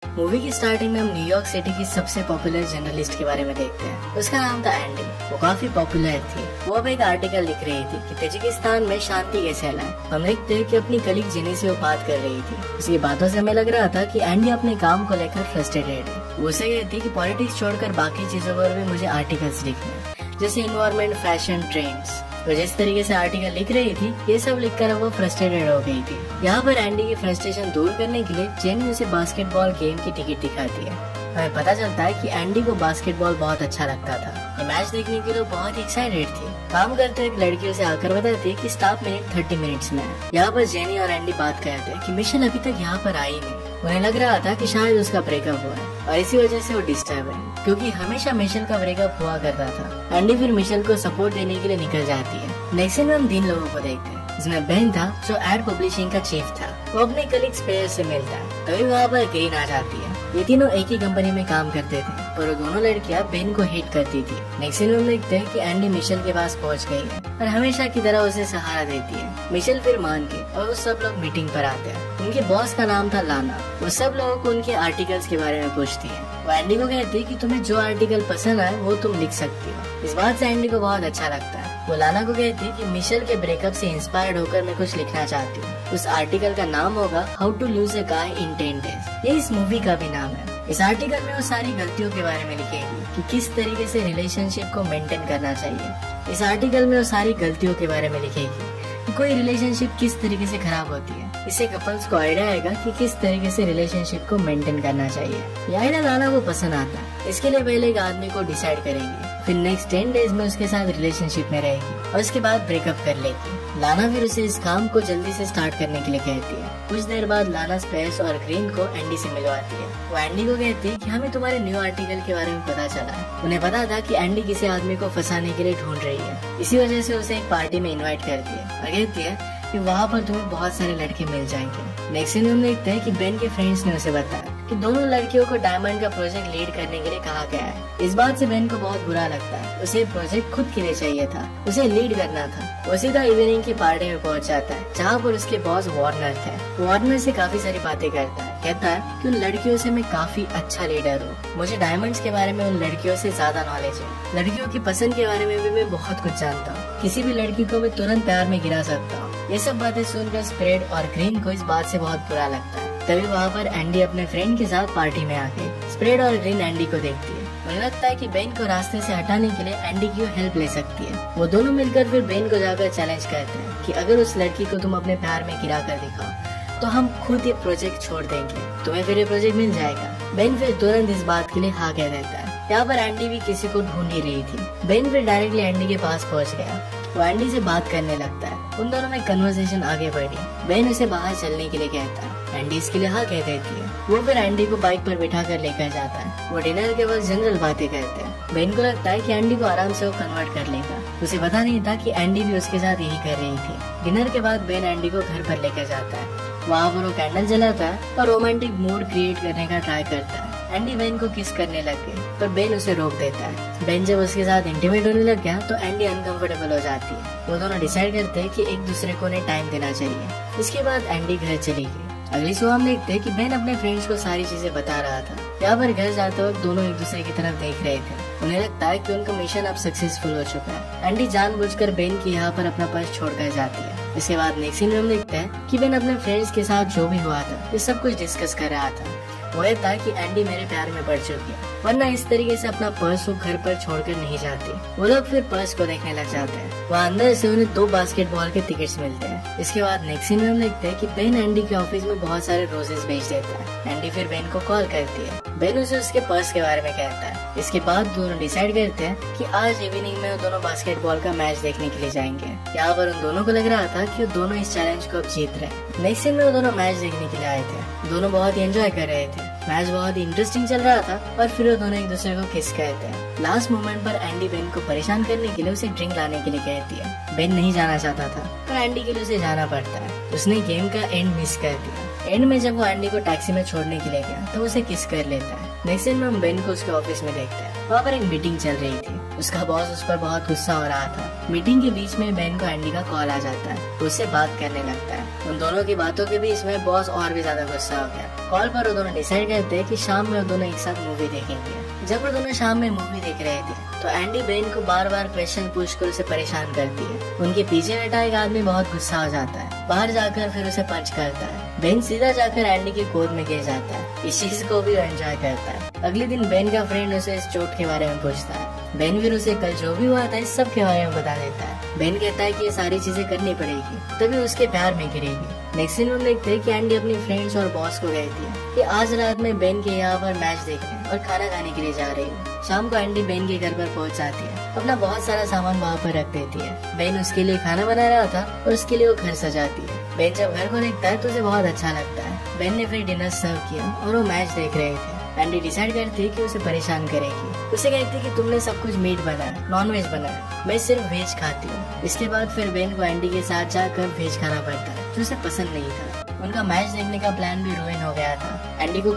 Movie की starting में हम न्यूयॉर्क सिटी की सबसे पॉपुलर जर्नलिस्ट के बारे में देखते हैं। उसका नाम था एंडी। वो काफी पॉपुलर थी। वो अब एक आर्टिकल लिख रही थी कि ताजिकिस्तान में शांति कैसे लाए। हम देखते हैं कि अपनी कलीग जेनी से वो बात कर रही थी। उसकी बातों से हमें लग रहा था कि एंडी अपने काम को लेकर फ्रस्ट्रेटेड है। वो उसे कहती कि पॉलिटिक्स छोड़कर बाकी चीजों पर भी मुझे आर्टिकल्स लिखने हैं, जैसे एनवायरमेंट, फैशन, ट्रेंड्स। तो जिस तरीके से आर्टिकल लिख रही थी, ये सब लिखकर वो फ्रस्ट्रेटेड हो गई थी। यहाँ पर एंडी की फ्रस्ट्रेशन दूर करने के लिए जेनी उसे बास्केटबॉल गेम की टिकट दिखाती है। हमें पता चलता है कि एंडी को बास्केटबॉल बहुत अच्छा लगता था। ये मैच देखने के लिए बहुत एक्साइटेड थी। काम करते एक लड़की उसे आकर बताती है कि स्टाफ मिनट 30 मिनट्स में है। यहाँ पर जेनी और एंडी बात करते हैं कि मिशेल अभी तक यहाँ पर आई नहीं। उन्हें लग रहा था कि शायद उसका ब्रेकअप हुआ है और इसी वजह से वो डिस्टर्ब है, क्योंकि हमेशा मिशेल का ब्रेकअप हुआ करता था। एंडी फिर मिशेल को सपोर्ट देने के लिए निकल जाती है। नेक्स्ट में हम 3 लोगों को देखते हैं, जिसमें बेन था जो एड पब्लिशिंग का चीफ था। वो अपने कलीग स्पेयर से मिलता है। तभी वहाँ पर ग्रीन आ जाती है। ये तीनों एक ही कंपनी में काम करते थे, पर वो दोनों लड़कियां बेन को हेट करती थी। नेक्स्ट में हम देखते हैं कि एंडी मिशेल के पास पहुँच गई है और हमेशा की तरह उसे सहारा देती है। मिशेल फिर मान के और वो सब लोग मीटिंग पर आते हैं। उनके बॉस का नाम था लाना। वो सब लोगों को उनके आर्टिकल्स के बारे में पूछती है। वो एंडी को कहती है कि तुम्हें जो आर्टिकल पसंद आए वो तुम लिख सकती हो। इस बात से एंडी को बहुत अच्छा लगता है। वो लाना को कहती है कि मिशेल के ब्रेकअप से इंस्पायर्ड होकर मैं कुछ लिखना चाहती हूँ। उस आर्टिकल का नाम होगा how to lose a guy in 10 days. ये इस मूवी का भी नाम है। इस आर्टिकल में वो सारी गलतियों के बारे में लिखेगी कि किस तरीके से रिलेशनशिप को मेंटेन करना चाहिए। इस आर्टिकल में वो सारी गलतियों के बारे में लिखेगी कि कोई रिलेशनशिप किस तरीके से खराब होती है। इससे कपल्स को आइडिया आएगा कि किस तरीके से रिलेशनशिप को मेंटेन करना चाहिए। ये आइडिया लाना को पसंद आता है। इसके लिए पहले एक आदमी को डिसाइड करेगी, फिर नेक्स्ट 10 डेज में उसके साथ रिलेशनशिप में रहेगी और उसके बाद ब्रेकअप कर लेगी। लाना फिर उसे इस काम को जल्दी से स्टार्ट करने के लिए कहती है। कुछ देर बाद लाना स्पेस और ग्रीन को एंडी से मिलवाती है। वो एंडी को कहती है कि हमें तुम्हारे न्यू आर्टिकल के बारे में पता चला है। उन्हें पता था कि एंडी किसी आदमी को फंसाने के लिए ढूंढ रही है। इसी वजह से उसे एक पार्टी में इन्वाइट करती है और कहती है कि वहाँ पर तुम्हें बहुत सारे लड़के मिल जाएंगे। नेक्स्ट में हम देखते हैं कि बेन के फ्रेंड्स ने उसे बताया कि दोनों लड़कियों को डायमंड का प्रोजेक्ट लीड करने के लिए कहा गया है। इस बात से बेन को बहुत बुरा लगता है। उसे प्रोजेक्ट खुद के लिए चाहिए था, उसे लीड करना था। वो सीधा इवनिंग की पार्टी में पहुंच जाता है, जहाँ पर उसके बॉस वार्नर थे। वार्नर से काफी सारी बातें करता है। कहता है कि उन लड़कियों से मैं काफी अच्छा लीडर हूँ। मुझे डायमंड्स के बारे में उन लड़कियों से ज्यादा नॉलेज है। लड़कियों की पसंद के बारे में भी मैं बहुत कुछ जानता हूँ। किसी भी लड़की को मैं तुरंत प्यार में गिरा सकता हूँ। ये सब बातें सुनकर स्प्रेड और ग्रीन को इस बात से बहुत बुरा लगता है। तभी वहाँ पर एंडी अपने फ्रेंड के साथ पार्टी में आके स्प्रेड और ग्रीन एंडी को देखती है। मुझे लगता है कि बेन को रास्ते से हटाने के लिए एंडी की हेल्प ले सकती है। वो दोनों मिलकर फिर बेन को जाकर चैलेंज करते हैं कि अगर उस लड़की को तुम अपने प्यार में गिरा कर दिखाओ तो हम खुद ये प्रोजेक्ट छोड़ देंगे, तुम्हें फिर ये प्रोजेक्ट मिल जाएगा। बेन फिर तुरंत इस बात के लिए हाँ कह देता है। यहाँ पर एंडी भी किसी को ढूंढ ही रही थी। बेन फिर डायरेक्टली एंडी के पास पहुँच गया। वो एंडी से बात करने लगता है। उन दोनों में कन्वर्सेशन आगे बढ़ी। बेन उसे बाहर चलने के लिए कहता है। एंडी इसके लिए हाँ कह देती है। वो फिर एंडी को बाइक पर बिठा कर लेकर जाता है। वो डिनर के वक्त जनरल बातें करते हैं। बेन को लगता है कि एंडी को आराम से वो कन्वर्ट कर लेगा। उसे पता नहीं था कि एंडी भी उसके साथ यही कर रही थी। डिनर के बाद बेन एंडी को घर पर लेकर जाता है। वहाँ पर वो कैंडल जलाता है और रोमांटिक मूड क्रिएट करने का ट्राई करता है। एंडी बेन को किस करने लग गई, पर बेन उसे रोक देता है। बेन जब उसके साथ इंटीमेट होने लग गया तो एंडी अनकंफर्टेबल हो जाती है। वो दोनों डिसाइड करते हैं कि एक दूसरे को उन्हें टाइम देना चाहिए। इसके बाद एंडी घर चली गई। अगली सुबह हम देखते हैं कि बेन अपने फ्रेंड्स को सारी चीजें बता रहा था। यहाँ पर घर जाते वक्त दोनों एक दूसरे की तरफ देख रहे थे। उन्हें लगता है कि उनका मिशन अब सक्सेसफुल हो चुका है। एंडी जानबूझकर बेन की यहाँ पर अपना पर्स छोड़कर जाती है। इसके बाद नेक्स्ट सीन में हम देखते हैं कि बेन अपने फ्रेंड्स के साथ जो भी हुआ था ये सब कुछ डिस्कस कर रहा था। वो ये था कि एंडी मेरे प्यार में पड़ चुकी है, वरना इस तरीके से अपना पर्स वो घर पर छोड़कर नहीं जाती। वो लोग फिर पर्स को देखने लग जाते हैं। वहाँ अंदर से उन्हें 2 बास्केटबॉल के टिकट्स मिलते हैं। इसके बाद नेक्स्ट सीन में हम देखते हैं कि बेन एंडी के ऑफिस में बहुत सारे रोजेस भेज देता है। एंडी फिर बेन को कॉल करती है। बेन उसे उसके पर्स के बारे में कहता है। इसके बाद दोनों डिसाइड करते हैं कि आज इवनिंग में वो दोनों बास्केटबॉल का मैच देखने के लिए जाएंगे। यहाँ पर उन दोनों को लग रहा था कि वो दोनों इस चैलेंज को अब जीत रहे हैं। नेक्स्ट सीन में वो दोनों मैच देखने के लिए आए थे। दोनों बहुत ही एंजॉय कर रहे थे। मैच बहुत ही इंटरेस्टिंग चल रहा था और फिर वो दोनों एक दूसरे को किस करते हैं। लास्ट मोमेंट पर एंडी बेन को परेशान करने के लिए उसे ड्रिंक लाने के लिए कहती है। बेन नहीं जाना चाहता था, पर एंडी के लिए उसे जाना पड़ता है। उसने गेम का एंड मिस कर दिया। एंड में जब वो एंडी को टैक्सी में छोड़ने के लिए गया तो उसे किस कर लेता है। नेक्स्ट दिन में हम बेन को उसके ऑफिस में देखते हैं। वहाँ पर एक मीटिंग चल रही थी। उसका बॉस उस पर बहुत गुस्सा हो रहा था। मीटिंग के बीच में बेन को एंडी का कॉल आ जाता है, तो उससे बात करने लगता है। उन दोनों की बातों के बीच में बॉस और भी ज्यादा गुस्सा हो गया। कॉल पर वो दोनों डिसाइड करते हैं कि शाम में वो दोनों एक साथ मूवी देखेंगे। जब वो दोनों शाम में मूवी देख रहे थे तो एंडी बेन को बार बार क्वेश्चन पूछकर उसे परेशान करती है। उनके पीछे बैठा एक आदमी बहुत गुस्सा हो जाता है, बाहर जाकर फिर उसे पंच करता है। बेन सीधा जाकर एंडी की गोद में गिर जाता है। इस चीज को भी एंजॉय करता है। अगले दिन बेन का फ्रेंड उसे इस चोट के बारे में पूछता है। बेन फिर उसे कल जो भी हुआ था इस सब के बारे में बता देता है। बेन कहता है कि ये सारी चीजें करनी पड़ेगी तभी उसके प्यार में गिरेगी। नेक्स्ट दिन हम देखते हैं कि एंडी अपनी फ्रेंड्स और बॉस को कहती है कि आज रात में बेन के यहाँ पर मैच देखने और खाना खाने के लिए जा रही हूँ। शाम को एंडी बेन के घर पर पहुँच जाती है, अपना बहुत सारा सामान वहाँ पर रख देती है। बेन उसके लिए खाना बना रहा था और उसके लिए वो घर सजाती है। बेन जब घर को देखता है तो उसे बहुत अच्छा लगता है। बेन ने फिर डिनर सर्व किया और वो मैच देख रहे थे। एंडी डिसाइड करती है कि उसे परेशान करेगी। उसे कहती है कि तुमने सब कुछ मीट बनाया, नॉन वेज बनाया, मैं सिर्फ वेज खाती हूँ। इसके बाद फिर बेन को एंडी के साथ जाकर वेज खाना पड़ता है जो उसे पसंद नहीं था। उनका मैच देखने का प्लान भी रुइन हो गया था। एंडी को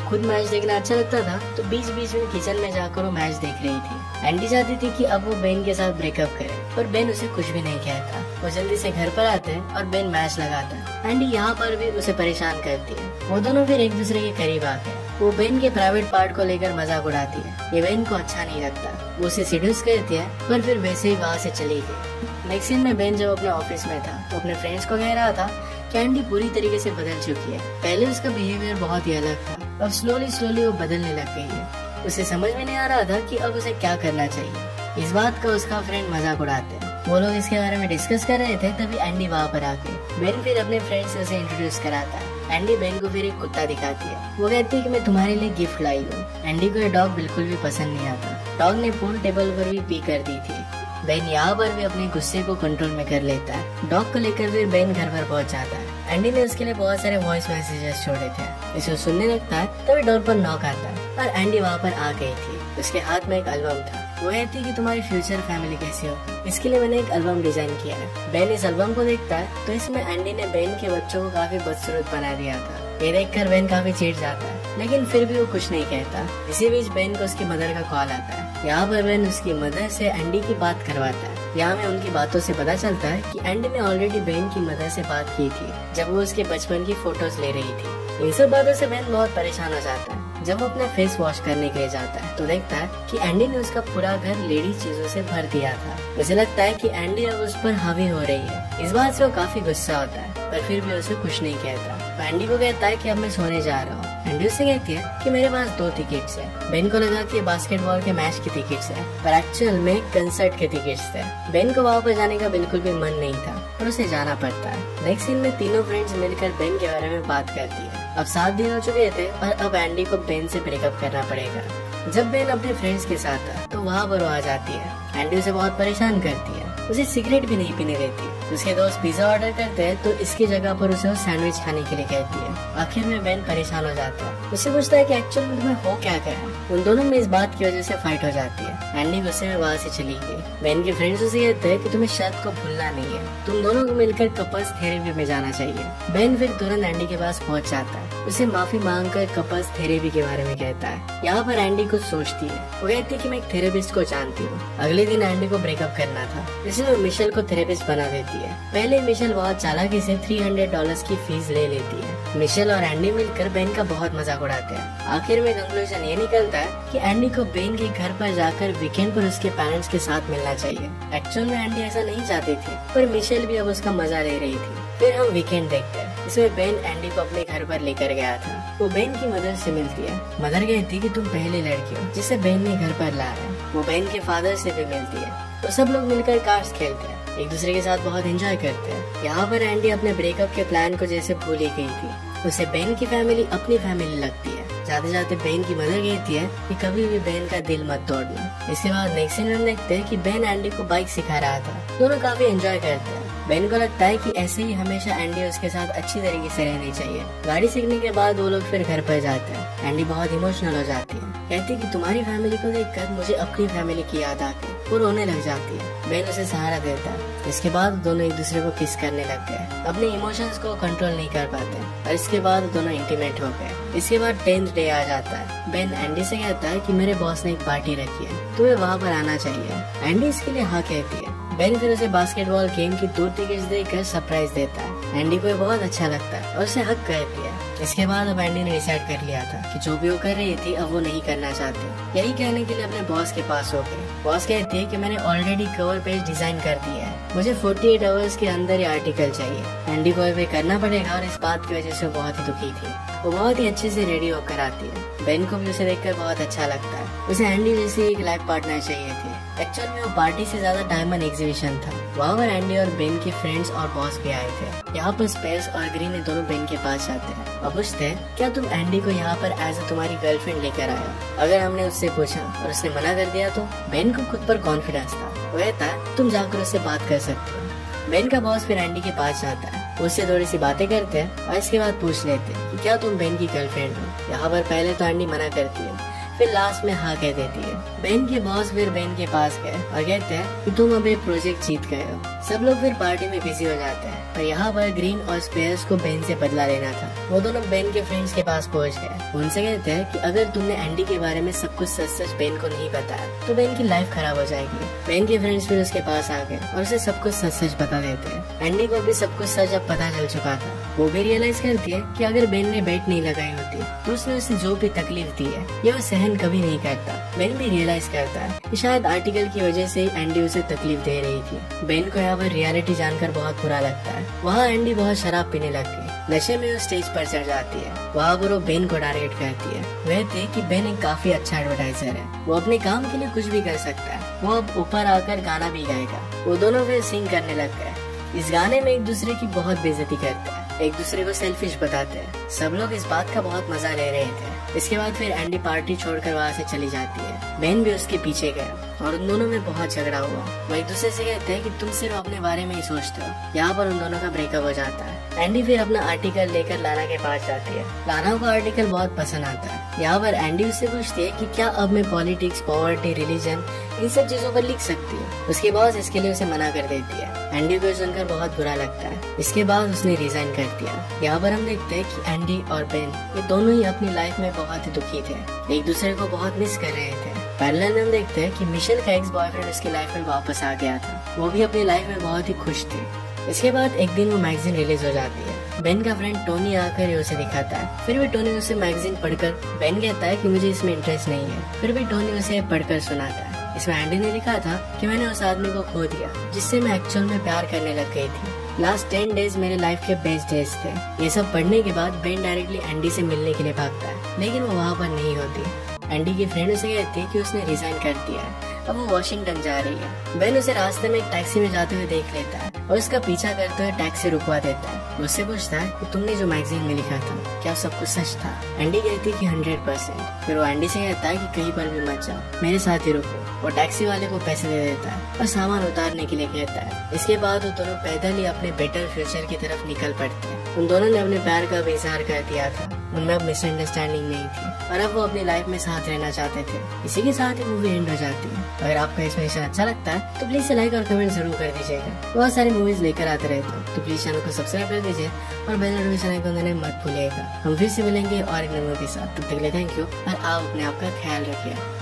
खुद मैच देखना अच्छा लगता था, तो बीच बीच में किचन में जाकर वो मैच देख रही थी। एंडी चाहती थी कि अब वो बेन के साथ ब्रेकअप करे, पर बेन उसे कुछ भी नहीं कहता। वो जल्दी से घर पर आते हैं और बेन मैच लगाता है। एंडी यहाँ पर भी उसे परेशान करती है। वो दोनों फिर एक दूसरे के करीब आते हैं। वो बेन के प्राइवेट पार्ट को लेकर मजाक उड़ाती है। ये बेन को अच्छा नहीं लगता। वो उसे सीड्यूस करती है, पर फिर वैसे ही वहाँ से चली गई। नेक्स्ट सीन में बेन जब अपने ऑफिस में था तो अपने फ्रेंड्स को कह रहा था कि एंडी पूरी तरीके से बदल चुकी है। पहले उसका बिहेवियर बहुत ही अलग था, अब स्लोली वो बदलने लग गई है। उसे समझ में नहीं आ रहा था कि अब उसे क्या करना चाहिए। इस बात का उसका फ्रेंड मजाक उड़ाते हैं। वो लोग इसके बारे में डिस्कस कर रहे थे, तभी एंडी वहाँ पर आके बेन फिर अपने फ्रेंड से उसे इंट्रोड्यूस कराता है। एंडी बेन को फिर एक कुत्ता दिखाती है। वो कहती है कि मैं तुम्हारे लिए गिफ्ट लाई हूँ। एंडी को ये डॉग बिल्कुल भी पसंद नहीं आता। डॉग ने पूल टेबल पर भी पी कर दी थी। बेन यहाँ पर भी अपने गुस्से को कंट्रोल में कर लेता है। डॉग को लेकर फिर बेन घर पर पहुँच जाता है। एंडी ने उसके लिए बहुत सारे वॉइस मैसेजेस छोड़े थे। इसे सुनने लगता है, तभी डोर पर नॉक आता है और एंडी वहाँ पर आ गई थी। उसके हाथ में एक एल्बम था। वो कहती है कि तुम्हारी फ्यूचर फैमिली कैसी हो, इसके लिए मैंने एक एल्बम डिजाइन किया है। बेन इस एल्बम को देखता है तो इसमें एंडी ने बेन के बच्चों को काफी बदसूरत बना दिया था। ये देखकर बेन काफी चिढ़ जाता है, लेकिन फिर भी वो कुछ नहीं कहता। इसी बीच बेन को उसकी मदर का कॉल आता है। यहाँ पर बेन उसकी मदर से एंडी की बात करवाता है। यहाँ में उनकी बातों से पता चलता है कि एंडी ने ऑलरेडी बेन की मदर से बात की थी जब वो उसके बचपन की फोटोज ले रही थी। इन सब बातों से बेन बहुत परेशान हो जाता है। जब वो अपना फेस वॉश करने के लिए जाता है तो देखता है कि एंडी ने उसका पूरा घर लेडी चीजों से भर दिया था। उसे लगता है कि एंडी अब उस पर हावी हो रही है। इस बात से वो काफी गुस्सा होता है, पर फिर भी उसे कुछ नहीं कहता। तो एंडी को कहता है कि अब मैं सोने जा रहा हूँ। एंडी उससे कहती है कि मेरे पास 2 टिकट्स है। बेन को लगा कि बास्केटबॉल के मैच की टिकट्स है, पर एक्चुअल में कंसर्ट के टिकट्स थे। बेन को वहाँ पर जाने का बिल्कुल भी मन नहीं था, पर उसे जाना पड़ता है। नेक्स्ट सीन में तीनों फ्रेंड्स मिलकर बेन के बारे में बात करती है। अब 7 दिन हो चुके थे और अब एंडी को बेन से ब्रेकअप करना पड़ेगा। जब बेन अपने फ्रेंड्स के साथ था तो वहाँ पर वो आ जाती है। एंडी उसे बहुत परेशान करती है, उसे सिगरेट भी नहीं पीने देती। उसके दोस्त पिज्जा ऑर्डर करते हैं तो इसकी जगह पर उसे सैंडविच खाने के लिए कहती है। आखिर में बेन परेशान हो जाता है। उससे पूछता है कि एक्चुअली में तुम्हें हो क्या गया। उन दोनों में इस बात की वजह से फाइट हो जाती है। एंडी गुस्से में वहाँ से चली गई। बेन के फ्रेंड्स उसे कहते हैं कि तुम्हें शर्त को भूलना नहीं है, तुम दोनों को मिलकर कपल्स थेरेपी में जाना चाहिए। बेन फिर तुरंत एंडी के पास पहुँच जाता है, उसे माफी मांगकर कपल्स थेरेपी के बारे में कहता है। यहाँ पर एंडी कुछ सोचती है। वो कहती है कि मैं एक थेरेपिस्ट को जानती हूँ। अगले दिन एंडी को ब्रेकअप करना था, इसलिए वो मिशेल को थेरेपिस्ट बना देती है। पहले मिशेल बहुत चालाकी से $300 की फीस ले लेती है। मिशेल और एंडी मिलकर बेन का बहुत मजाक उड़ाते हैं। आखिर में कंक्लूजन ये निकलता है कि एंडी को बेन के घर पर जाकर वीकेंड पर उसके पेरेंट्स के साथ मिलना चाहिए। एक्चुअल में एंडी ऐसा नहीं चाहती थी, पर मिशेल भी अब उसका मजा ले रही थी। फिर हम वीकेंड देखते हैं। इसमें बेन एंडी को अपने घर पर लेकर गया था। वो बेन की मदर से मिलती है। मदर कहती कि तुम पहली लड़की हो जिसे बेन ने घर पर लाया है। वो बेन के फादर से भी मिलती है। तो सब लोग मिलकर कार्ड्स खेलते हैं, एक दूसरे के साथ बहुत एंजॉय करते हैं। यहाँ पर एंडी अपने ब्रेकअप के प्लान को जैसे भूल ही गई थी। उसे बेन की फैमिली अपनी फैमिली लगती है। जाते जाते बेन की मदर कहती है कि कभी भी बेन का दिल मत तोड़ना। इसके बाद नेक्स्ट सीन में देखते हैं कि बेन एंडी को बाइक सिखा रहा था। दोनों काफी एंजॉय करते हैं। बेन को लगता है कि ऐसे ही हमेशा एंडी उसके साथ अच्छी तरीके से रहनी चाहिए। गाड़ी सीखने के बाद वो लोग फिर घर पर जाते हैं। एंडी बहुत इमोशनल हो जाती है, कहती है कि तुम्हारी फैमिली को देखकर मुझे अपनी फैमिली की याद आती है। वो रोने लग जाती है। बेन उसे सहारा देता है। इसके बाद दोनों एक दूसरे को किस करने लग गए। अपने इमोशंस को कंट्रोल नहीं कर पाते और इसके बाद दोनों इंटीमेट हो गए। इसके बाद 10th डे आ जाता है। बेन एंडी से कहता है कि मेरे बॉस ने एक पार्टी रखी है, तुम्हें वहाँ पर आना चाहिए। एंडी इसके लिए हाँ कहती है। बेन फिर उसे बास्केटबॉल गेम की 2 टिकट्स देकर सरप्राइज देता है। एंडी को बहुत अच्छा लगता है और उसे हक कहती है। इसके बाद अब एंडी ने डिसाइड कर लिया था कि जो भी वो कर रही थी अब वो नहीं करना चाहती। यही कहने के लिए अपने बॉस के पास हो गए। बॉस कहती है कि मैंने ऑलरेडी कवर पेज डिजाइन कर दिया है, मुझे 48 आवर्स के अंदर ये आर्टिकल चाहिए। एंडी को ये करना पड़ेगा और इस बात की वजह से बहुत ही दुखी थी। वो बहुत ही अच्छे से रेडी होकर आती है। बेन को भी उसे देखकर बहुत अच्छा लगता है। उसे एंडी जैसी एक लाइफ पार्टनर चाहिए थी। एक्चुअल में वो पार्टी से ज्यादा डायमंड एग्जीबिशन था। वहाँ पर एंडी और बेन के फ्रेंड्स और बॉस भी आए थे। यहाँ पर स्पेस और ग्रीन ये दोनों बेन के पास जाते हैं और पूछते हैं क्या तुम एंडी को यहाँ पर एज ए तुम्हारी गर्लफ्रेंड लेकर आए हो? अगर हमने उससे पूछा और उसने मना कर दिया तो? बेन को खुद पर कॉन्फिडेंस था। वो कहता है तुम जाकर उससे बात कर सकते हो। बेन का बॉस फिर एंडी के पास जाता है, उससे थोड़ी सी बातें करते हैं और इसके बाद पूछ लेते हैं कि क्या तुम बेन की गर्लफ्रेंड हो? यहाँ पर पहले तो एंडी मना करती है, फिर लास्ट में हाँ कह देती है। बेन के बॉस फिर बेन के पास गए और कहते हैं कि तुम अब एक प्रोजेक्ट जीत गए हो। सब लोग फिर पार्टी में बिजी हो जाते हैं और यहाँ पर ग्रीन और स्पेयर्स को बेन से बदला लेना था। वो दोनों बेन के फ्रेंड्स के पास पहुँच गए। उनसे कहते हैं कि अगर तुमने एंडी के बारे में सब कुछ सच सच बेन को नहीं बताया तो बेन की लाइफ खराब हो जाएगी। बेन के फ्रेंड्स फिर उसके पास आ गए और उसे सब कुछ सच सच बता देते हैं। एंडी को भी सब कुछ सच अब पता चल चुका था। वो भी रियलाइज करती है कि अगर बेन ने बेट नहीं लगाई होती तो उसने उसे जो भी तकलीफ दी है ये वो सहन कभी नहीं करता। बेन भी रियलाइज करता है कि शायद आर्टिकल की वजह से ही एंडी उसे तकलीफ दे रही थी। बेन को यहाँ पर रियलिटी जानकर बहुत बुरा लगता है। वहाँ एंडी बहुत शराब पीने लग गई। नशे में वो स्टेज पर चढ़ जाती है। वहाँ पर वो बेन को टारगेट करती है। वह थे कि बेन एक काफी अच्छा एडवर्टाइजर है, वो अपने काम के लिए कुछ भी कर सकता है। वो अब ऊपर आकर गाना भी गाएगा। वो दोनों फिर सिंग करने लग गए। इस गाने में एक दूसरे की बहुत बेइज्जती करते हैं, एक दूसरे को सेल्फिश बताते हैं। सब लोग इस बात का बहुत मजा ले रहे थे। इसके बाद फिर एंडी पार्टी छोड़कर वहाँ से चली जाती है। बेन भी उसके पीछे गया और उन दोनों में बहुत झगड़ा हुआ। वो एक दूसरे से कहते हैं कि तुम सिर्फ अपने बारे में ही सोचते हो। यहाँ पर उन दोनों का ब्रेकअप हो जाता है। एंडी फिर अपना आर्टिकल लेकर लाना के पास जाती है। लाना को आर्टिकल बहुत पसंद आता है। यहाँ पर एंडी उससे पूछती है कि क्या अब मैं पॉलिटिक्स, पॉवर्टी, रिलीजन इन सब चीजों पर लिख सकती हूँ। उसके बाद इसके लिए उसे मना कर देती है। एंडी को सुनकर बहुत बुरा लगता है। इसके बाद उसने रिजाइन कर दिया। यहाँ पर हम देखते हैं कि एंडी और बेन ये दोनों ही अपनी लाइफ में बहुत ही दुखी थे, एक दूसरे को बहुत मिस कर रहे थे। पैरेलल में हम देखते हैं कि मिशेल का एक्स बॉयफ्रेंड उसकी लाइफ में वापस आ गया था। वो भी अपनी लाइफ में बहुत ही खुश थी। इसके बाद एक दिन वो मैगजीन रिलीज हो जाती है। बेन का फ्रेंड टोनी आकर उसे दिखाता है। फिर भी टोनी उसे मैगजीन पढ़कर बेन कहता है कि मुझे इसमें इंटरेस्ट नहीं है। फिर भी टोनी उसे पढ़कर सुनाता है। इसमें एंडी ने लिखा था कि मैंने उस आदमी को खो दिया जिससे मैं एक्चुअल में प्यार करने लग गई थी। लास्ट 10 डेज मेरे लाइफ के बेस्ट डेज थे। ये सब पढ़ने के बाद बेन डायरेक्टली एंडी से मिलने के लिए भागता है, लेकिन वो वहाँ पर नहीं होती। एंडी की फ्रेंड उसे कहती है कि उसने रिजाइन कर दिया है, अब वो वॉशिंगटन जा रही है। बेन उसे रास्ते में एक टैक्सी में जाते हुए देख लेता है और उसका पीछा करते हुए टैक्सी रुकवा देता है। उससे पूछता है कि तुमने जो मैगजीन में लिखा था क्या सब कुछ सच था? एंडी कहती है कि 100%। फिर वो एंडी से कहता है कि कहीं पर भी मत जाओ, मेरे साथ ही रुको। वो टैक्सी वाले को पैसे दे देता है और सामान उतारने के लिए कहता है। इसके बाद वो दोनों पैदल ही अपने बेटर फ्यूचर की तरफ निकल पड़ते हैं। उन दोनों ने अपने प्यार का भी इजहार कर दिया था। उनमें अब मिसअंडरस्टैंडिंग नहीं थी और अब वो अपनी लाइफ में साथ रहना चाहते थे। इसी के साथ ही मूवी एंड हो जाती है। अगर आपको एक्सप्लेनेशन अच्छा लगता है तो प्लीज लाइक और कमेंट जरूर कर दीजिएगा। बहुत सारी मूवीज लेकर आते रहते हैं, तो प्लीज चैनल को सब्सक्राइब कर दीजिए और बेल नोटिफिकेशन आइकन देना मत भूलिएगा। हम फिर से मिलेंगे और एक नई मूवी के साथ। तब तक के लिए थैंक यू और आप अपने आप का ख्याल रखिए।